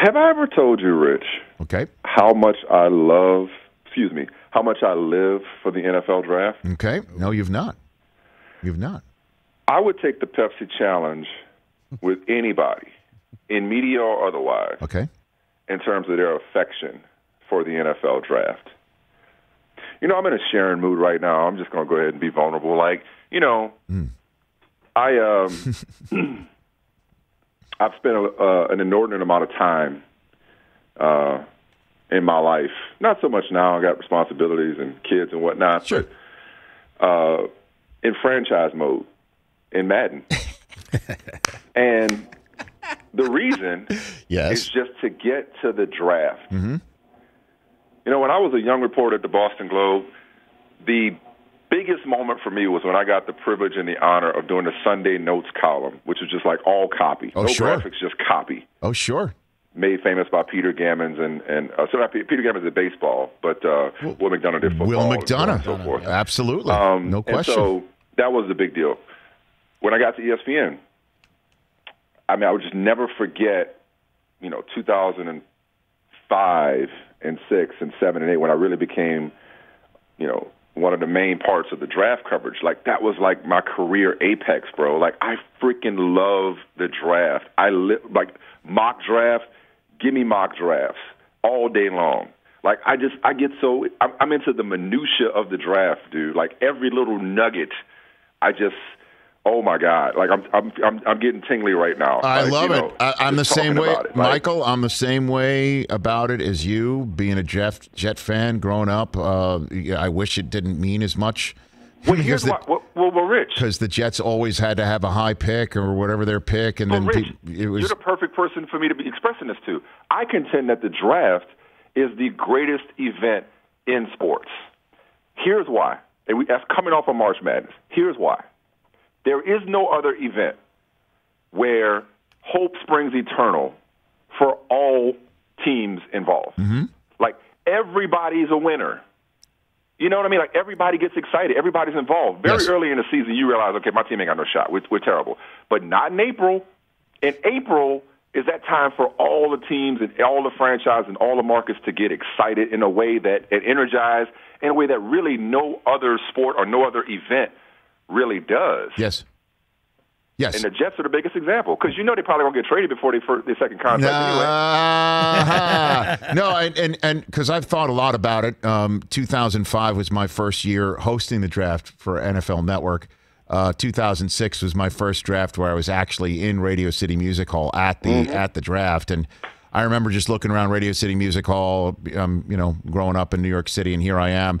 Have I ever told you, Rich, Okay. how much I live for the NFL draft? Okay. No, you've not. You've not. I would take the Pepsi challenge with anybody, in media or otherwise, Okay. in terms of their affection for the NFL draft. You know, I'm in a sharing mood right now. I'm just going to go ahead and be vulnerable. Like, you know, I've spent an inordinate amount of time in my life. Not so much now. I got responsibilities and kids and whatnot. Sure. But in franchise mode, in Madden. And the reason is just to get to the draft. Mm-hmm. You know, when I was a young reporter at the Boston Globe, the biggest moment for me was when I got the privilege and the honor of doing the Sunday Notes column, which was just like all copy. Oh, no sure. graphics, just copy. Oh, sure. Made famous by Peter Gammons Peter Gammons did baseball, but Will McDonough did football. Will McDonough. And so forth. Absolutely. No question. And so that was the big deal. When I got to ESPN, I mean, I would just never forget, 2005 and 6 and 7 and 8 when I really became, one of the main parts of the draft coverage. Like, that was like my career apex, bro. Like, I freaking love the draft. Mock draft, give me mock drafts all day long. Like, I'm into the minutia of the draft, dude. Like, every little nugget, oh my God! Like I'm getting tingly right now. I love it. I'm the same way, Michael. I'm the same way about it as you. Being a Jet fan, growing up, I wish it didn't mean as much. Well, here's Rich. Because the Jets always had to have a high pick or whatever their pick, and then Rich, you're the perfect person for me to be expressing this to. I contend that the draft is the greatest event in sports. Here's why. And that's coming off of March Madness. Here's why. There is no other event where hope springs eternal for all teams involved. Mm-hmm. Like, everybody's a winner. You know what I mean? Like, everybody gets excited. Everybody's involved. Very early in the season, you realize, okay, my team ain't got no shot. We're terrible. But not in April. In April is that time for all the teams and all the franchises and all the markets to get excited in a way that, and energized in a way that really no other sport or no other event really does. Yes. And the Jets are the biggest example because they probably won't get traded before their second contract anyway. No, and because I've thought a lot about it. 2005 was my first year hosting the draft for NFL Network. 2006 was my first draft where I was actually in Radio City Music Hall at the draft, and I remember just looking around Radio City Music Hall. Growing up in New York City, and here I am.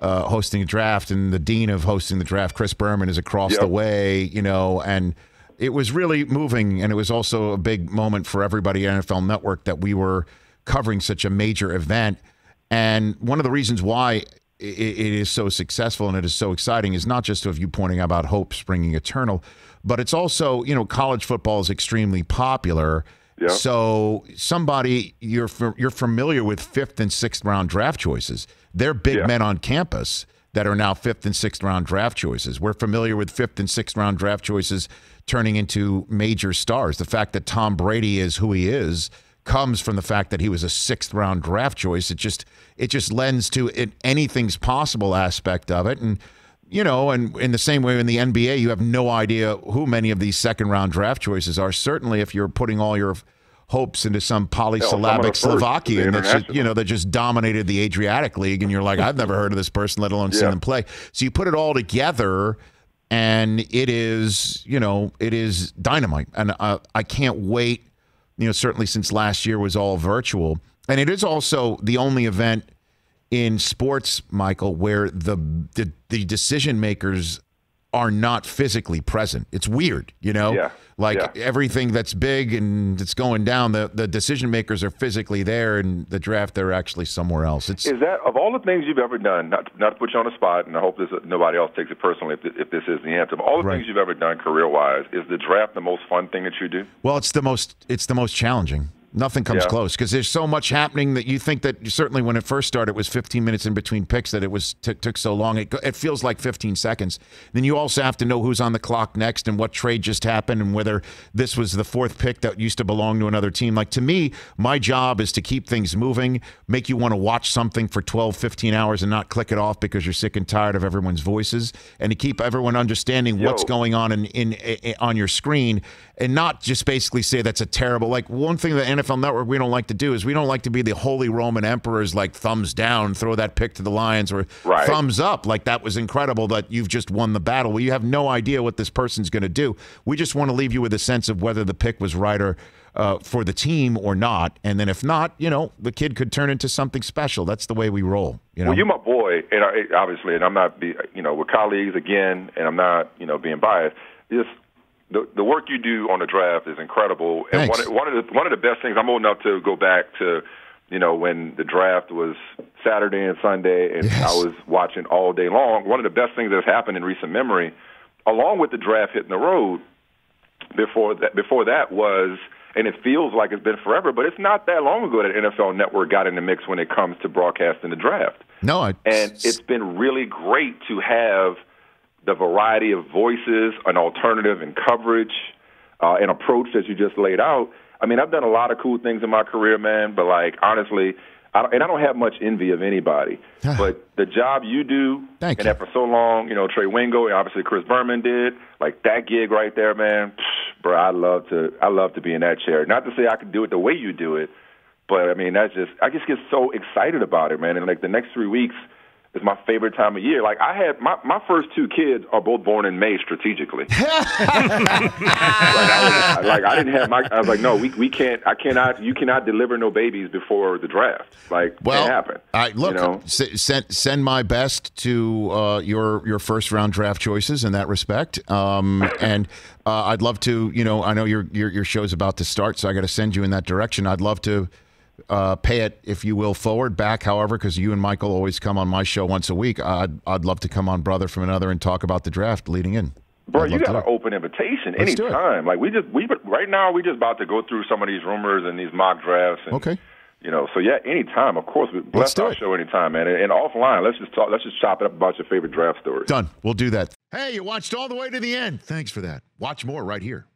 Hosting a draft, and the dean of hosting the draft, Chris Berman, is across the way, and it was really moving, and it was also a big moment for everybody at NFL Network that we were covering such a major event. And one of the reasons why it is so successful and it is so exciting is not just of you pointing out about hope springing eternal, but it's also, college football is extremely popular. Yeah. So you're familiar with 5th and 6th round draft choices. They're big men on campus that are now 5th and 6th round draft choices. We're familiar with 5th and 6th round draft choices turning into major stars. The fact that Tom Brady is who he is comes from the fact that he was a 6th round draft choice. It just lends to anything's possible aspect of it. And and in the same way in the NBA, you have no idea who many of these 2nd round draft choices are. Certainly if you're putting all your hopes into some polysyllabic Slovakian that just dominated the Adriatic League, and you're like, I've never heard of this person, let alone seen them play. So you put it all together, and it is dynamite. And I can't wait. Certainly since last year was all virtual, and it is also the only event in sports, Michael, where the decision makers are not physically present. It's weird, everything that's big and it's going down, the decision makers are physically there, and the draft, they're actually somewhere else. Is that, of all the things you've ever done, not to put you on the spot, and I hope nobody else takes it personally if this is the answer, but all the things you've ever done career-wise, is the draft the most fun thing that you do? Well, it's the most challenging. Nothing comes close because there's so much happening that you think that certainly when it first started, it was 15 minutes in between picks that it was took so long. It feels like 15 seconds. Then you also have to know who's on the clock next and what trade just happened and whether this was the fourth pick that used to belong to another team. Like, to me, my job is to keep things moving, make you want to watch something for 12, 15 hours and not click it off because you're sick and tired of everyone's voices, and to keep everyone understanding what's going on on your screen, and not just basically say that's a terrible, like, one thing that NFL Network we don't like to do is we don't like to be the Holy Roman Emperors, like thumbs down, throw that pick to the Lions, or thumbs up, like that was incredible that you've just won the battle. Well, you have no idea what this person's going to do. We just want to leave you with a sense of whether the pick was right or for the team or not, and then if not, the kid could turn into something special. That's the way we roll. Well, you're my boy, and obviously, and I'm not, we're colleagues again, and I'm not, being biased. Just the work you do on the draft is incredible. And one of the best things, I'm old enough to go back to, when the draft was Saturday and Sunday, and I was watching all day long. One of the best things that's happened in recent memory, along with the draft hitting the road, before that was, and it feels like it's been forever, but it's not that long ago that NFL Network got in the mix when it comes to broadcasting the draft. And it's been really great to have the variety of voices, an alternative in coverage, an approach that you just laid out. I mean, I've done a lot of cool things in my career, man, but, like, honestly, I don't have much envy of anybody. But the job you do, and that for so long, Trey Wingo, and obviously Chris Berman did, like, that gig right there, man, bro, I love to be in that chair. Not to say I could do it the way you do it, but, I mean, I just get so excited about it, man. And, like, the next 3 weeks is my favorite time of year. Like, I had my first two kids are both born in May strategically. I didn't have I was like, no, we can't. You cannot deliver no babies before the draft. Like, can't happen. Send my best to your first round draft choices in that respect. And I'd love to. I know your show's about to start, so I got to send you in that direction. I'd love to pay it, if you will, forward, back, however, because you and Michael always come on my show once a week. I'd love to come on Brother from Another and talk about the draft leading in. Bro, you got an open invitation anytime. Like, right now we're just about to go through some of these rumors and these mock drafts. And, so yeah, anytime. Of course, we bless our show anytime, man. And offline, let's just talk. Let's just chop it up about your favorite draft stories. Done. We'll do that. Hey, you watched all the way to the end. Thanks for that. Watch more right here.